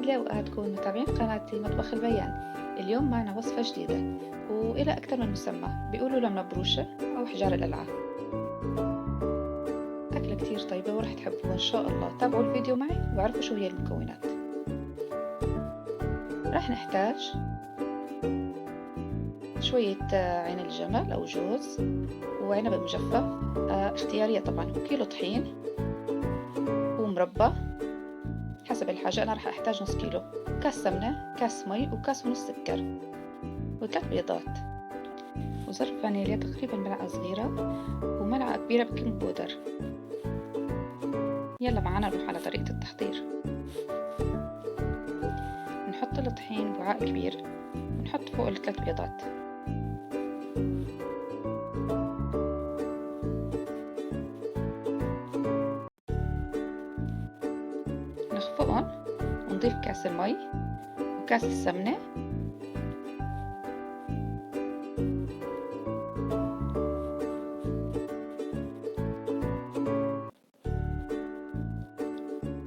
عدلة وأوقاتكم متابعين قناتي مطبخ البيان. اليوم معنا وصفة جديدة وإلى أكثر من مسمى، بيقولوا لها مبروشة أو حجار القلعة. أكلة كتير طيبة ورح تحبوها إن شاء الله. تابعوا الفيديو معي وعرفوا شو هي المكونات. رح نحتاج شوية عين الجمل أو جوز وعنب مجفف، اختيارية طبعا، وكيلو طحين ومربى حسب الحاجة. أنا رح أحتاج نص كيلو، كاس سمنة، كاس مي، وكاس ونص سكر، وثلاث بيضات، وزر فانيلا تقريبا ملعقة صغيرة، وملعقة كبيرة بكنغ بودر. يلا معنا نروح على طريقة التحضير. نحط الطحين بوعاء كبير ونحط فوق الثلاث بيضات، نخفقهم ونضيف كاس المي وكاس السمنة،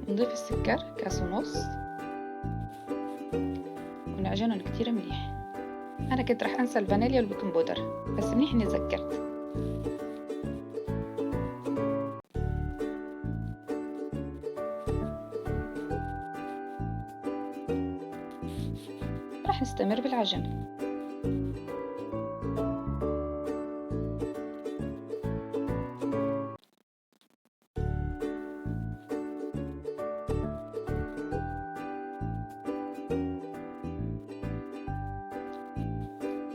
نضيف السكر كاس ونص، ونعجنهم كتير منيح. أنا كنت رح أنسى الفانيليا والبيكنج بودر، بس منيح إني تذكرت. رح نستمر بالعجن.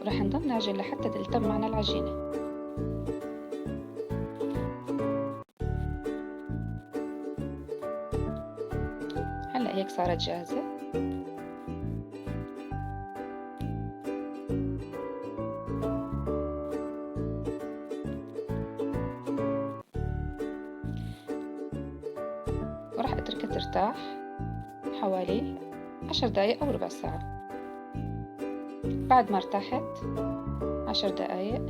ورح نضل نعجن لحتى تلتم معنا العجينة. هلأ هيك صارت جاهزة. وراح اتركها ترتاح حوالي 10 دقايق او ربع ساعة. بعد ما ارتاحت 10 دقايق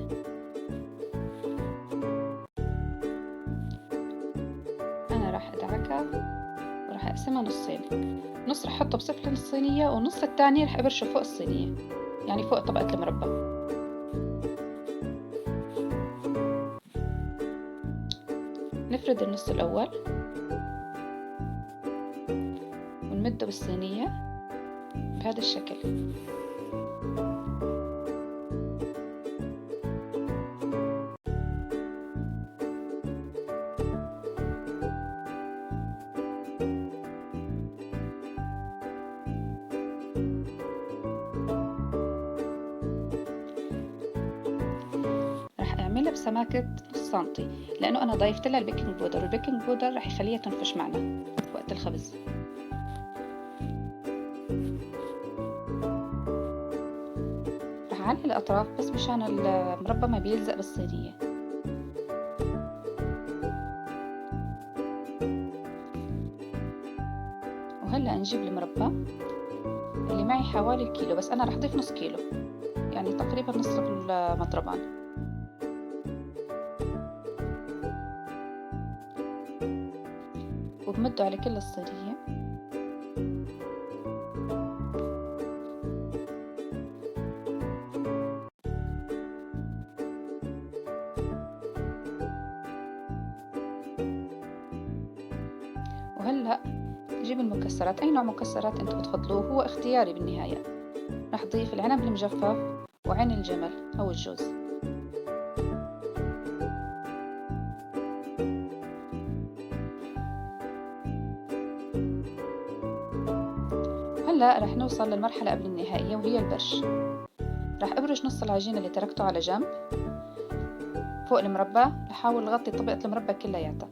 انا راح ادعكها وراح اقسمها نصين. نص راح احطه بسفل الصينية، والنص الثاني راح ابرشه فوق الصينية، يعني فوق طبقة المربى. نفرد النص الاول ونمده بالصينية بهذا الشكل. راح اعملها بسماكة نص سنتي، لانه انا ضايفت لها البيكنج بودر، والبيكنج بودر راح يخليها تنفش معنا وقت الخبز. راح اعلي الاطراف بس مشان المربى ما بيلزق بالصينية. وهلا نجيب المربى اللي معي حوالي الكيلو، بس انا راح اضيف نص كيلو، يعني تقريبا نصف المطربان. وبمده على كل الصينية. وهلأ نجيب المكسرات، أي نوع مكسرات أنتوا بتفضلوه، هو اختياري بالنهاية. رح ضيف العنب المجفف وعين الجمل أو الجوز. هلأ رح نوصل للمرحلة قبل النهائية وهي البرش. رح أبرش نص العجينة اللي تركته على جنب فوق المربى، أحاول أغطي طبقة المربى كلياتها.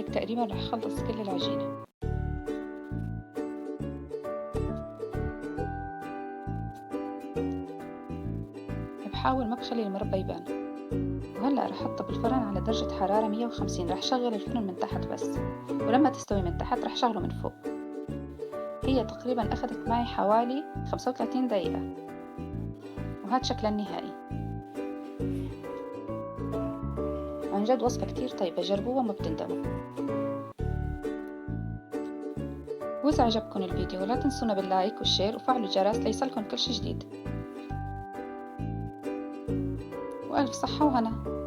هيك تقريبا رح أخلص كل العجينة. بحاول ما بخلي المربى يبان. وهلأ رح أحطه بالفرن على درجة حرارة 150. رح شغل الفرن من تحت بس، ولما تستوي من تحت رح شغله من فوق. هي تقريبا أخذت معي حوالي 35 دقيقة، وهذا شكلها النهائي. عن جد وصفة كتير طيبة، جربوها وما بتندموا. وإذا عجبكم الفيديو لا تنسونا باللايك والشير وفعلوا الجرس ليصلكم كل شي جديد. وألف صحة وهنا.